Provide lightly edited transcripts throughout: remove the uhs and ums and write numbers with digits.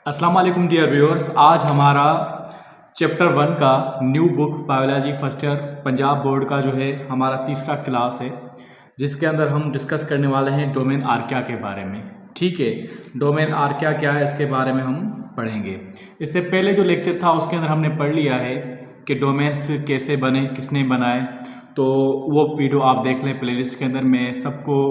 अस्सलाम वालेकुम dear viewers. आज हमारा चैप्टर 1 का new book biology first year Punjab board का जो है हमारा तीसरा क्लास है, जिसके अंदर हम डिस्कस करने वाले हैं डोमेन आर्किया के बारे में। ठीक है, डोमेन आर्किया क्या है इसके बारे में हम पढ़ेंगे। इससे पहले जो लेक्चर था उसके अंदर हमने पढ़ लिया है कि डोमेन्स कैसे बने, किसने बनाए, तो वो वीडियो आप देख लें प्लेलिस्ट के अंदर। मैं सबको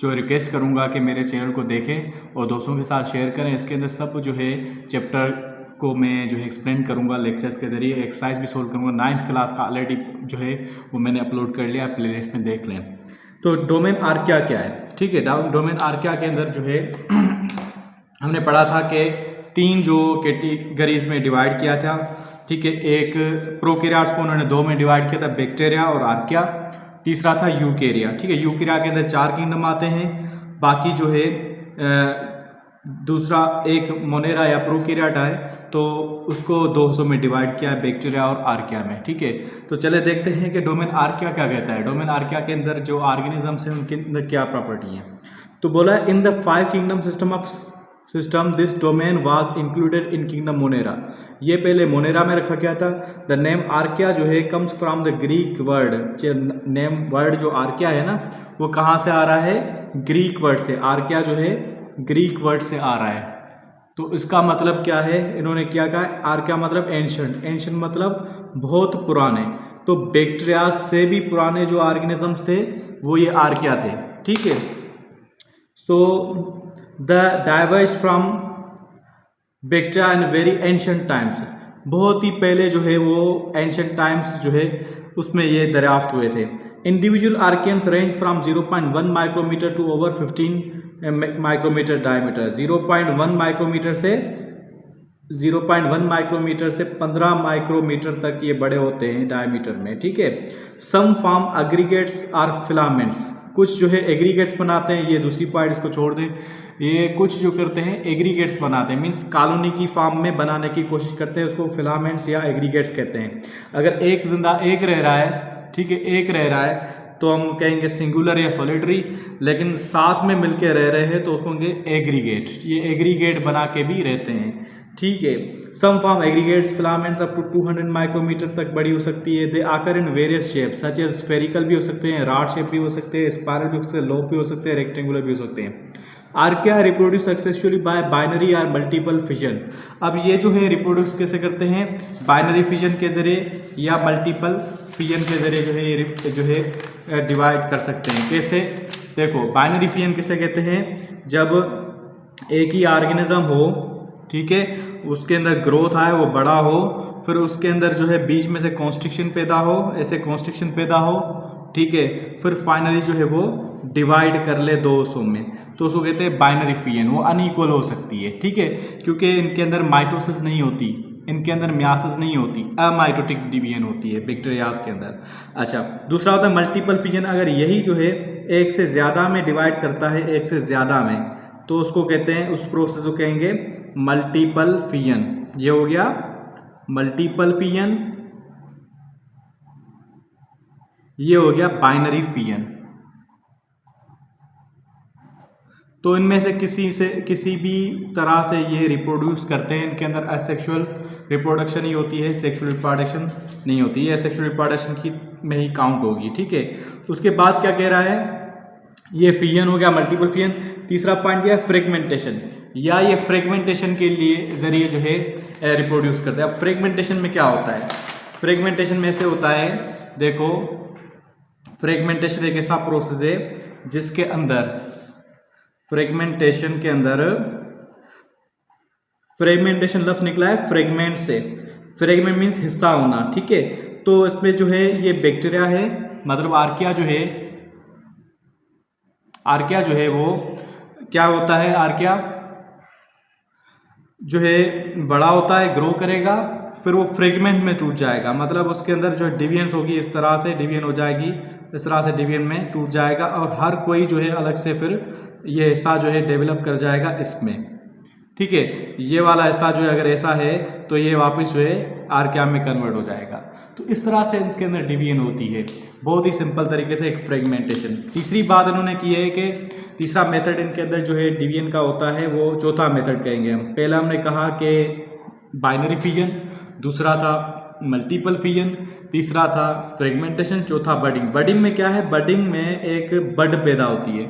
जो रिक्वेस्ट करूंगा कि मेरे चैनल को देखें और दोस्तों के साथ शेयर करें। इसके अंदर सब जो है चैप्टर को मैं जो है एक्सप्लेन करूंगा लेक्चर्स के ज़रिए, एक्सरसाइज भी सोल्व करूंगा। 9th क्लास का ऑलरेडी जो है वो मैंने अपलोड कर लिया, प्लेलिस्ट में देख लें। तो डोमेन आर्किया क्या है? ठीक है, डोमेन आर्किया के अंदर जो है हमने पढ़ा था कि 3 जो कैटेगरीज में डिवाइड किया था। ठीक है, एक प्रोकैरियोट्स को उन्होंने 2 में डिवाइड किया था, बैक्टीरिया और आर्किया। तीसरा था यूकेरिया। ठीक है, यूकेरिया के अंदर 4 किंगडम आते हैं। बाकी जो है दूसरा एक मोनेरा या प्रोकैरियोटा है, तो उसको 200 में डिवाइड किया है, बैक्टीरिया और आर्किया में। ठीक है, तो चले देखते हैं कि डोमेन आर्किया क्या कहता है। डोमेन आर्किया के अंदर जो ऑर्गेनिजम्स हैं उनके अंदर क्या प्रॉपर्टी है। तो बोला है in the 5 kingdom system this domain was included in kingdom Monera. ये पहले मोनेरा में रखा गया था। द नेम आर्किया जो है comes from the Greek word. Name word जो आर्किया है ना, वो कहाँ से आ रहा है? ग्रीक वर्ड से। आर्किया जो है ग्रीक वर्ड से आ रहा है। तो इसका मतलब क्या है? इन्होंने क्या कहा? आर्किया मतलब एंशंट। एंशंट मतलब बहुत पुराने। तो बैक्टीरिया से भी पुराने जो ऑर्गेनिजम्स थे वो ये आर्किया थे। ठीक है, so the diverge from bacteria in very ancient times. बहुत ही पहले जो है वो एंशंट टाइम्स जो है उसमें ये दरियाफ्त हुए थे। Individual archaeans range from 0.1 micrometre to over 15 micrometre diameter. 0.1 micrometre से 15 माइक्रोमीटर तक ये बड़े होते हैं डायमीटर में। ठीक है, some form aggregates are filaments. कुछ जो है एग्रीगेट्स बनाते हैं, ये दूसरी पार्ट इसको छोड़ दें। ये कुछ जो करते हैं एग्रीगेट्स बनाते हैं, मीन्स कॉलोनी की फॉर्म में बनाने की कोशिश करते हैं, उसको फिलामेंट्स या एग्रीगेट्स कहते हैं। अगर एक जिंदा एक रह रहा है, ठीक है, एक रह रहा है तो हम कहेंगे सिंगुलर या सॉलिटरी, लेकिन साथ में मिलके रह रहे हैं तो उसको कहेंगे एग्रीगेट। ये एग्रीगेट बना के भी रहते हैं। ठीक है, some form aggregates filaments up to 200 micrometer तक बड़ी हो सकती है। They occur in various shape such as spherical भी हो सकते हैं, राड शेप भी हो सकते हैं, स्पायरल भी हो सकते हैं, लोब भी हो सकते हैं, रेक्टेंगुलर भी हो सकते हैं। Archaea reproduce successfully bye binary और मल्टीपल फिजन। अब ये जो है रिप्रोड्यूस कैसे करते हैं? बाइनरी फिजन के जरिए या मल्टीपल फिजन के जरिए जो है ये जो है डिवाइड कर सकते हैं। कैसे? देखो, बाइनरी फिजन किसे कहते हैं? जब एक ही ऑर्गेनिज्म हो, ठीक है, उसके अंदर ग्रोथ आए, वो बड़ा हो, फिर उसके अंदर जो है बीच में से कॉन्स्ट्रिक्शन पैदा हो, ऐसे कॉन्स्ट्रिक्शन पैदा हो, ठीक है, फिर फाइनली जो है वो डिवाइड कर ले 200 में, तो उसको कहते हैं बाइनरी फिजन। वो अनइक्वल हो सकती है। ठीक है, क्योंकि इनके अंदर माइटोसिस नहीं होती, इनके अंदर मियासिस नहीं होती, अमाइटोटिक डिवीजन होती है बैक्टीरियाज के अंदर। अच्छा, दूसरा होता है मल्टीपल फिजन। अगर यही जो है एक से ज़्यादा में डिवाइड करता है, एक से ज़्यादा में, तो उसको कहते हैं, उस प्रोसेस को कहेंगे मल्टीपल फिजन। ये हो गया मल्टीपल फिजन, ये हो गया बाइनरी फिजन। तो इनमें से किसी भी तरह से ये रिप्रोड्यूस करते हैं। इनके अंदर असेक्सुअल रिप्रोडक्शन ही होती है, सेक्सुअल रिप्रोडक्शन नहीं होती है। सेक्सुअल रिप्रोडक्शन की में ही काउंट होगी। ठीक है, उसके बाद क्या कह रहा है? ये फिजन हो गया, मल्टीपल फिजन। तीसरा पॉइंट क्या है? फ्रेगमेंटेशन, या ये फ्रेगमेंटेशन के लिए जरिए जो है रिप्रोड्यूस करते हैं। अब फ्रेगमेंटेशन में क्या होता है? फ्रेगमेंटेशन में से होता है, देखो, फ्रेगमेंटेशन एक ऐसा प्रोसेस है जिसके अंदर फ्रेगमेंटेशन के अंदर, फ्रेगमेंटेशन लफ्ज निकला है फ्रेगमेंट से। फ्रेगमेंट मीन्स हिस्सा होना। ठीक है, तो इसमें जो है ये बैक्टीरिया है, मतलब आर्किया जो है वो क्या होता है? आर्किया जो है बड़ा होता है, ग्रो करेगा, फिर वो फ्रेगमेंट में टूट जाएगा। मतलब उसके अंदर जो डिवीजन होगी, इस तरह से डिवीजन हो जाएगी, इस तरह से डिवीजन में टूट जाएगा, और हर कोई जो है अलग से फिर ये हिस्सा जो है डेवलप कर जाएगा इसमें। ठीक है। ये वाला हिस्सा जो है अगर ऐसा है तो ये वापस जो है आर्किया में कन्वर्ट हो जाएगा। तो इस तरह से इसके अंदर डिवीजन होती है, बहुत ही सिंपल तरीके से एक फ्रेगमेंटेशन। तीसरी बात इन्होंने की है कि तीसरा मेथड इनके अंदर जो है डिवीजन का होता है वो चौथा मेथड कहेंगे हम। पहला हमने कहा कि बाइनरी फिजन, दूसरा था मल्टीपल फिजन, तीसरा था फ्रेगमेंटेशन, चौथा बडिंग। बडिंग में क्या है? बडिंग में एक बड पैदा होती है।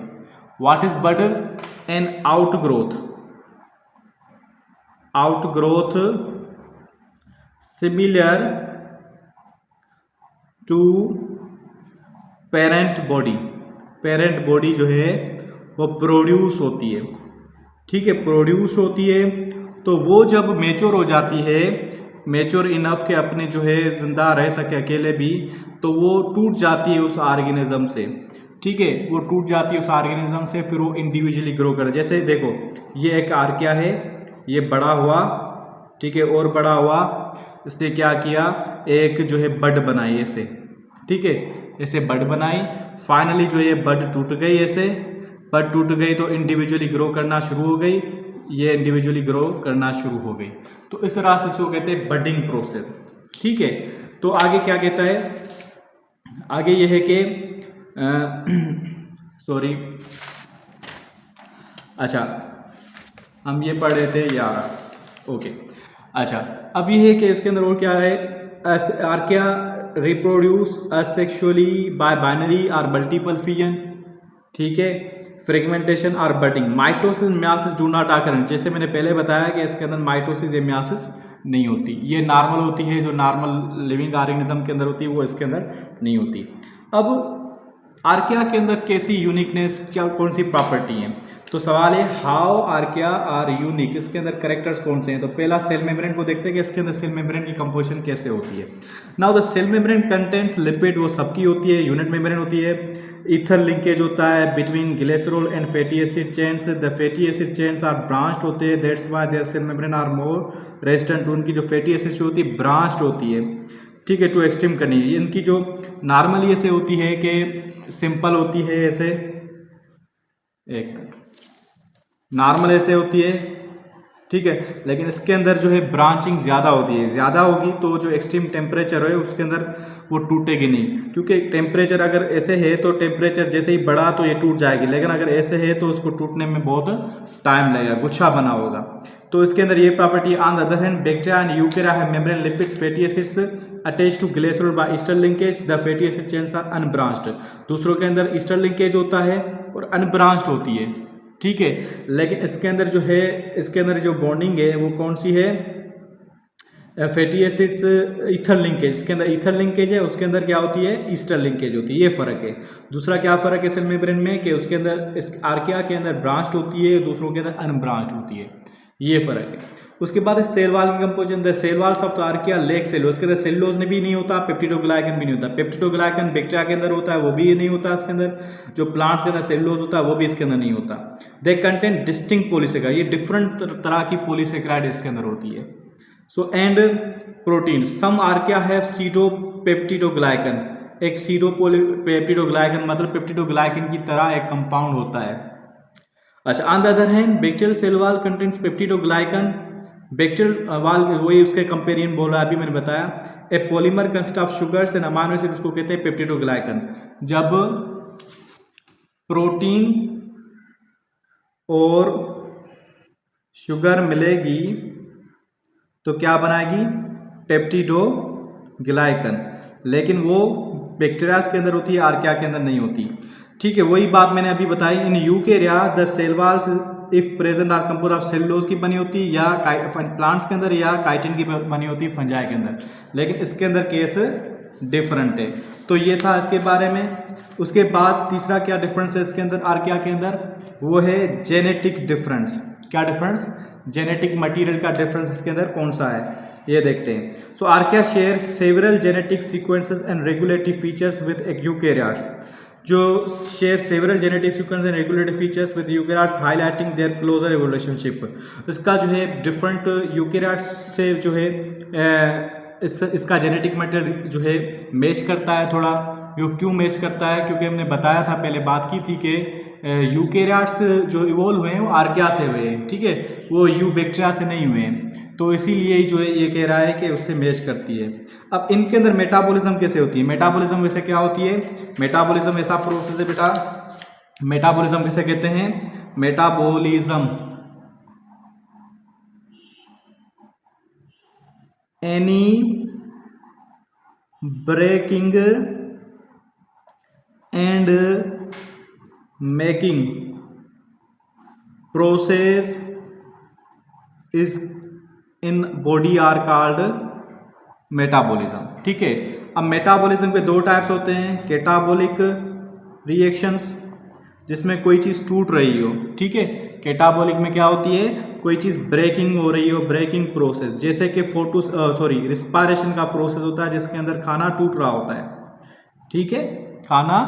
What is bud? An outgrowth similar to parent body. Parent body जो है वो प्रोड्यूस होती है, ठीक है, प्रोड्यूस होती है। तो वो जब मेच्योर हो जाती है, मेच्योर इनफ के अपने जो है जिंदा रह सके अकेले भी, तो वो टूट जाती है उस ऑर्गेनिज्म से, ठीक है, वो टूट जाती है उस ऑर्गेनिज्म से, फिर वो इंडिविजुअली ग्रो करे। जैसे देखो ये एक आर्किया है, ये बड़ा हुआ, ठीक है, और बड़ा हुआ, इसने क्या किया, एक जो है बड बनाई ऐसे, ठीक है, ऐसे बड बनाई। फाइनली जो ये बड टूट गई, ऐसे बड टूट गई तो इंडिविजुअली ग्रो करना शुरू हो गई, ये इंडिविजुअली ग्रो करना शुरू हो गई। तो इस तरह से इसको कहते हैं बडिंग प्रोसेस, ठीक है। तो आगे क्या कहता है? आगे ये है कि सॉरी, अच्छा हम ये पढ़ रहे थे यार, ओके, अच्छा अब ये है कि इसके अंदर और क्या है? Archaea reproduce asexually bye binary और मल्टीपल फिजन, ठीक है, फ्रेगमेंटेशन और budding. Mitosis myiasis do not occur. जैसे मैंने पहले बताया कि इसके अंदर माइटोसिस या मियासिस नहीं होती, ये नॉर्मल होती है, जो नॉर्मल लिविंग ऑर्गेनिज्म के अंदर होती है वो इसके अंदर नहीं होती। अब आर्किया के अंदर कैसी यूनिकनेस, क्या कौन सी प्रॉपर्टी है? तो सवाल है हाउ आर्किया आर यूनिक, इसके अंदर कैरेक्टर्स कौन से हैं? तो पहला सेल मेम्ब्रेन को देखते हैं कि इसके अंदर सेल मेम्ब्रेन की कंपोजिशन कैसे होती है। Now the cell membrane contents lipid, वो सबकी होती है, यूनिट मेम्ब्रेन होती है। ईथर लिंकेज होता है between glycerol and fatty acid chains. The fatty acid chains are branched होते हैं, that's why their cell membrane are more resistant. उनकी जो फैटी एसिड जो होती है ब्रांच्ड होती है, ठीक है, टू एक्सट्रीम करनी है। इनकी जो नॉर्मली ऐसे होती है कि सिंपल होती है, ऐसे एक नॉर्मल ऐसे होती है, ठीक है, लेकिन इसके अंदर जो है ब्रांचिंग ज़्यादा होती है। ज़्यादा होगी तो जो एक्सट्रीम टेम्परेचर है उसके अंदर वो टूटेगी नहीं, क्योंकि टेम्परेचर अगर ऐसे है तो टेम्परेचर जैसे ही बढ़ा तो ये टूट जाएगी, लेकिन अगर ऐसे है तो उसको टूटने में बहुत टाइम लगेगा, गुच्छा बना होगा। तो इसके अंदर ये property. On the other hand bacteria and eukarya have membrane lipids fatty acids attached to glycerol by ester linkage. The fatty acid chains are unbranched. दूसरों के अंदर ईस्टर लिंकेज होता है और अनब्रांच्ड होती है, ठीक है, लेकिन इसके अंदर जो है, इसके अंदर जो बॉन्डिंग है वो कौन सी है? Fatty acids ether linkage. इसके अंदर ईथर लिंकेज है, उसके अंदर क्या होती है? ईस्टर लिंकेज होती है। ये फर्क है। दूसरा क्या फर्क है सेल मेम्ब्रेन में कि उसके अंदर, इस आर्किया के अंदर ब्रांच्ड होती है, दूसरों के अंदर अनब्रांच्ड होती है, ये फर्क है। उसके बाद सेल वाल की composition, the cell walls of archaea lack cell, उसके अंदर सेलुलोज भी नहीं होता, पेप्टिडोग्लाइकन भी नहीं होता। पेप्टिडोग्लाइकन बैक्टीरिया के अंदर होता है, वो भी नहीं होता इसके अंदर। जो प्लांट्स के अंदर सेलुलोज होता है वो भी इसके अंदर नहीं होता। दे कंटेन डिस्टिंक्ट पॉलीसेकेराइड, ये डिफरेंट तरह की पॉलीसेकेराइड इसके अंदर होती है। So and protein, some archaea have pseudo peptidoglycan, एक सीडो पेप्टिडोग्लाइकन मतलब पेप्टिडोग्लाइकन की तरह एक कंपाउंड होता है। अच्छा, on the other hand bacterial cell wall contains peptidoglycan. Bacterial wall वही उसके कंपेरियन बोल रहा है, अभी मैंने बताया। ए polymer consist of sugars and amino acid, उसको कहते हैं पेप्टिडोग्लाइकन। जब प्रोटीन और शुगर मिलेगी तो क्या बनाएगी? पेप्टिडोग्लाइकन, लेकिन वो बैक्टीरिया के अंदर होती है, आर्किया के अंदर नहीं होती, ठीक है। वही बात मैंने अभी बताई। In eukarya the cell walls if present are compose of cellulose की बनी होती है, या प्लांट्स के अंदर, या काइटिन की बनी होती है फंजाई के अंदर, लेकिन इसके अंदर केस डिफरेंट है। तो ये था इसके बारे में। उसके बाद तीसरा क्या डिफरेंस है इसके अंदर आर्किया के अंदर? वो है जेनेटिक डिफरेंस। क्या डिफरेंस? जेनेटिक मटेरियल का डिफरेंस इसके अंदर कौन सा है, ये देखते हैं। So archaea share several genetic sequences and regulatory features with eukaryotes, जो share several genetic sequence and regulatory features with eukaryotes highlighting their closer relationship. इसका जो है डिफरेंट यूकेरियाट्स से जो है इसका जेनेटिक मटेरियल जो है मैच करता है थोड़ा। क्यों मैच करता है? क्योंकि हमने बताया था, पहले बात की थी कि यूकेरियाट्स जो इवोल्व हुए हैं वो आर्किया से हुए हैं, ठीक है, वो बैक्टीरिया से नहीं हुए हैं। तो इसीलिए जो है ये कह रहा है कि उससे मैच करती है। अब इनके अंदर मेटाबॉलिज्म कैसे होती है? मेटाबॉलिज्म वैसे क्या होती है? मेटाबॉलिज्म ऐसा प्रोसेस है बेटा, मेटाबॉलिज्म किसे कहते हैं? Metabolism any breaking and making process is in body are called metabolism, ठीक है। अब मेटाबॉलिज्म के दो टाइप्स होते हैं, कैटाबॉलिक रिएक्शंस जिसमें कोई चीज़ टूट रही हो, ठीक है। कैटाबॉलिक में क्या होती है? कोई चीज़ ब्रेकिंग हो रही हो, ब्रेकिंग प्रोसेस, जैसे कि रिस्पायरेशन का प्रोसेस होता है जिसके अंदर खाना टूट रहा होता है, ठीक है, खाना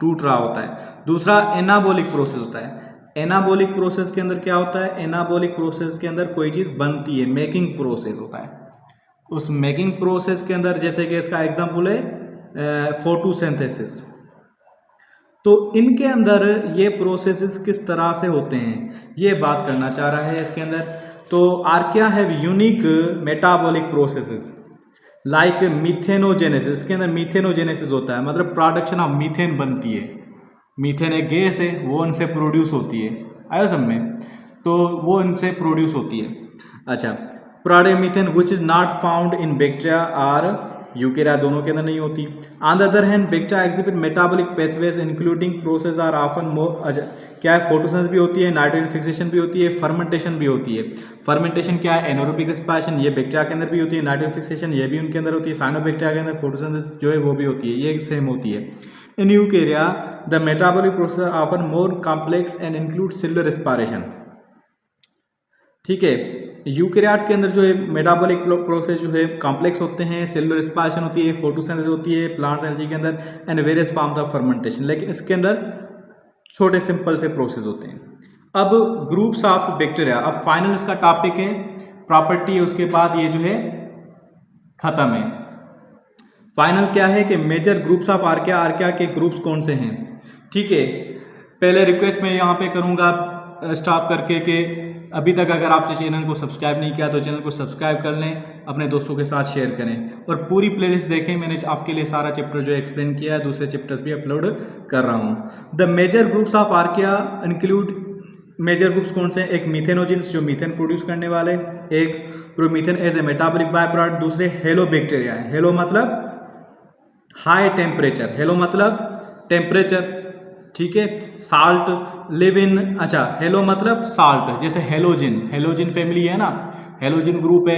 टूट रहा होता है। दूसरा एनाबॉलिक प्रोसेस होता है। एनाबॉलिक प्रोसेस के अंदर क्या होता है? एनाबॉलिक प्रोसेस के अंदर कोई चीज़ बनती है, मेकिंग प्रोसेस होता है। उस मेकिंग प्रोसेस के अंदर जैसे कि इसका एग्जांपल है फोटोसिंथेसिस। तो इनके अंदर ये प्रोसेसेस किस तरह से होते हैं ये बात करना चाह रहा है इसके अंदर। तो archaea have unique metabolic processes like methanogenesis. इसके अंदर मीथेनोजेनेसिस होता है, मतलब प्रोडक्शन ऑफ मीथेन बनती है। मीथेन एक गैस है, वो इनसे प्रोड्यूस होती है, आया सब में, तो वो इनसे प्रोड्यूस होती है। अच्छा, product methane which is not found in bacteria और यूकेरिया, दोनों के अंदर नहीं होती। On the other hand bacteria exhibit metabolic pathways including process are often more. क्या है? फोटोसिंथेसिस भी होती है, नाइट्रोजन फिक्सेशन भी होती है, फर्मेंटेशन भी होती है। फर्मेंटेशन क्या है? एनारोबिक रेस्पिरेशन, ये बैक्टीरिया के अंदर भी होती है। नाइट्रोजन फिक्सेशन ये भी उनके अंदर होती है। साइनोबैक्टीरिया के अंदर फोटोसिंथेसिस जो है वो भी होती है, ये सेम होती है। In eukarya the metabolic process often more complex and include cellular respiration, ठीक है। यूकेरियाट्स के अंदर जो है मेटाबॉलिक प्रोसेस जो है कॉम्प्लेक्स होते हैं, सेलुलर रेस्पिरेशन होती है, फोटोसिंथेसिस होती है प्लांट्स एल्गी के अंदर, and various forms of fermentation. लेकिन इसके अंदर छोटे सिंपल से प्रोसेस होते हैं। अब ग्रुप्स ऑफ बैक्टीरिया, अब फाइनल इसका टॉपिक है प्रॉपर्टी है, उसके बाद ये जो है खत्म है। फाइनल क्या है कि major groups of archaea, archaea के ग्रुप्स कौन से हैं, ठीक है। पहले रिक्वेस्ट मैं यहाँ पे करूँगा स्टॉप करके कि अभी तक अगर आपने चैनल को सब्सक्राइब नहीं किया तो चैनल को सब्सक्राइब कर लें, अपने दोस्तों के साथ शेयर करें और पूरी प्लेलिस्ट देखें। मैंने आपके लिए सारा चैप्टर जो एक्सप्लेन किया है, दूसरे चैप्टर्स भी अपलोड कर रहा हूँ। The major groups of archaea include, major groups कौन से हैं? एक मीथेनोजिन्स जो मीथेन प्रोड्यूस करने वाले, एक प्रोमीथेन as a metabolic by product, दूसरे हेलोबैक्टीरिया है। हेलो मतलब हाई टेम्परेचर, हेलो मतलब टेम्परेचर, ठीक है। साल्ट लिव इन, अच्छा हेलो मतलब साल्ट, जैसे हेलोजिन, हेलोजिन फैमिली है ना, हेलोजिन ग्रुप है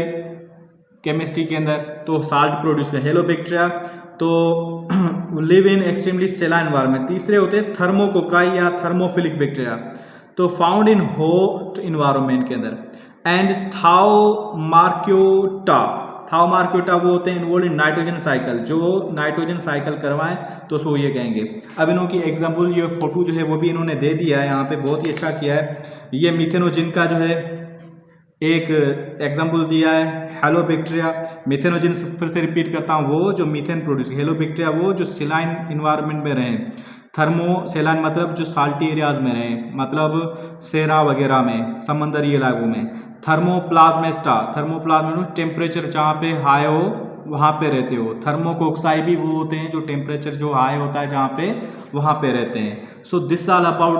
केमिस्ट्री के अंदर, तो साल्ट प्रोड्यूस कर। हेलोबैक्टीरिया तो लिव इन एक्सट्रीमली सेलाइन एनवायरनमेंट। तीसरे होते हैं थर्मोकोकाई या थर्मोफिलिक बैक्टीरिया, तो फाउंड इन हॉट इन्वायरमेंट के अंदर। एंड थाउमार्क्योटा, थाउमार्क्योटा वो होते हैं इन्वॉल्व इन नाइट्रोजन साइकिल, जो नाइट्रोजन साइकिल करवाएं तो उसको ये कहेंगे। अब इन्हों की एग्जांपल ये फोटो जो है वो भी इन्होंने दे दिया है यहाँ पे, बहुत ही अच्छा किया है। ये मीथेनोजिन का जो है एक एग्जांपल दिया है, हेलोबैक्टीरिया। मीथेनोजिन फिर से रिपीट करता हूँ, वो जो मीथेन प्रोड्यूस, हेलोबैक्टीरिया वो जो सेलाइन इन्वायरमेंट में रहें, थर्मो सेलाइन मतलब जो साल्टी एरियाज में रहें, मतलब सेरा वगैरह में, समंदरी इलाकों में। थर्मोप्लाज्मेस्टा, थर्मोप्लाज्मा टेम्परेचर जहाँ पे हाई हो वहाँ पे रहते हो। थर्मोकोक्साई भी वो होते हैं जो टेम्परेचर जो हाई होता है जहाँ पे वहाँ पे रहते हैं। So this all about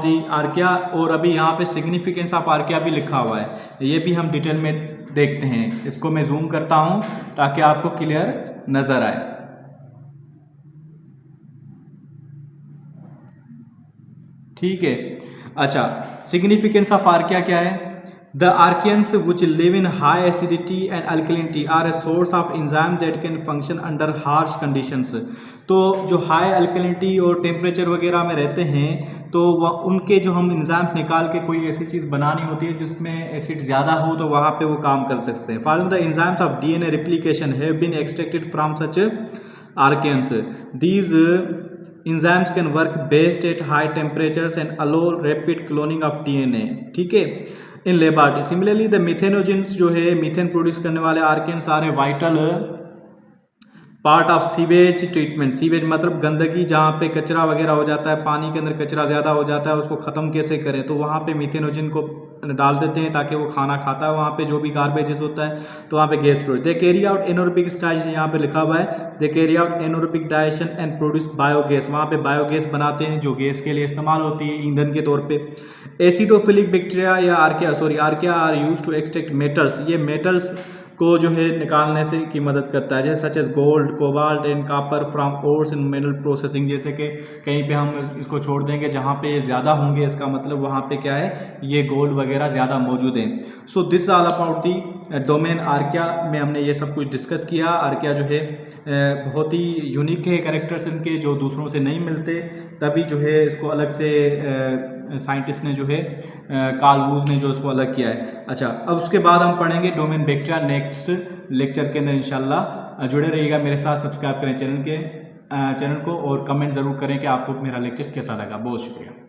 the archaea. और अभी यहाँ पे सिग्निफिकेंस ऑफ आर्किया भी लिखा हुआ है, ये भी हम डिटेल में देखते हैं। इसको मैं जूम करता हूँ ताकि आपको क्लियर नजर आए। ठीक है, अच्छा सिग्निफिकेंस ऑफ आर्किया क्या है? The archaeans which live in high acidity and alkalinity are a source of enzyme that can function under harsh conditions. तो जो हाई अल्कलिनिटी और टेम्परेचर वगैरह में रहते हैं तो वह उनके जो हम एंजाइम्स निकाल के कोई ऐसी चीज़ बनानी होती है जिसमें एसिड ज़्यादा हो तो वहाँ पे वो काम कर सकते हैं। For the enzymes of DNA replication have been extracted from such archaeans. These enzymes can work best at high temperatures and allow rapid cloning of DNA, ठीक है, in laboratory. Similarly the methanogens जो है methane produce करने वाले आर्कियंस सारे vital part of sewage treatment. Sewage मतलब गंदगी, जहाँ पे कचरा वगैरह हो जाता है, पानी के अंदर कचरा ज़्यादा हो जाता है, उसको ख़त्म कैसे करें, तो वहाँ पे मीथेनोजन को डाल देते हैं ताकि वो खाना खाता है वहाँ पे जो भी गार्बेजेस होता है, तो वहाँ पे gas produce. They carry out anaerobic style, यहाँ पे लिखा हुआ है they carry out anaerobic digestion and produce biogas, वहाँ पे बायोगैस बनाते हैं जो गैस के लिए इस्तेमाल होती है ईंधन के तौर पे। एसिडोफिलिक बैक्टीरिया या archaea are used to extract metals, ये मेटल्स को जो है निकालने से की मदद करता है, जैसे such as gold, cobalt and copper from ores in mineral processing. जैसे कि कहीं पे हम इसको छोड़ देंगे जहाँ पे ज़्यादा होंगे, इसका मतलब वहाँ पे क्या है, ये गोल्ड वगैरह ज़्यादा मौजूद हैं। So this all about the domain archaea में हमने ये सब कुछ डिस्कस किया। आर्किया जो है बहुत ही यूनिक है कैरेक्टर्स इनके, जो दूसरों से नहीं मिलते, तभी जो है इसको अलग से साइंटिस्ट ने जो है कार्ल वूज ने जो इसको अलग किया है। अच्छा, अब उसके बाद हम पढ़ेंगे डोमेन बैक्टीरिया नेक्स्ट लेक्चर के अंदर इंशाल्लाह। जुड़े रहिएगा मेरे साथ, सब्सक्राइब करें चैनल को और कमेंट ज़रूर करें कि आपको मेरा लेक्चर कैसा लगा। बहुत शुक्रिया।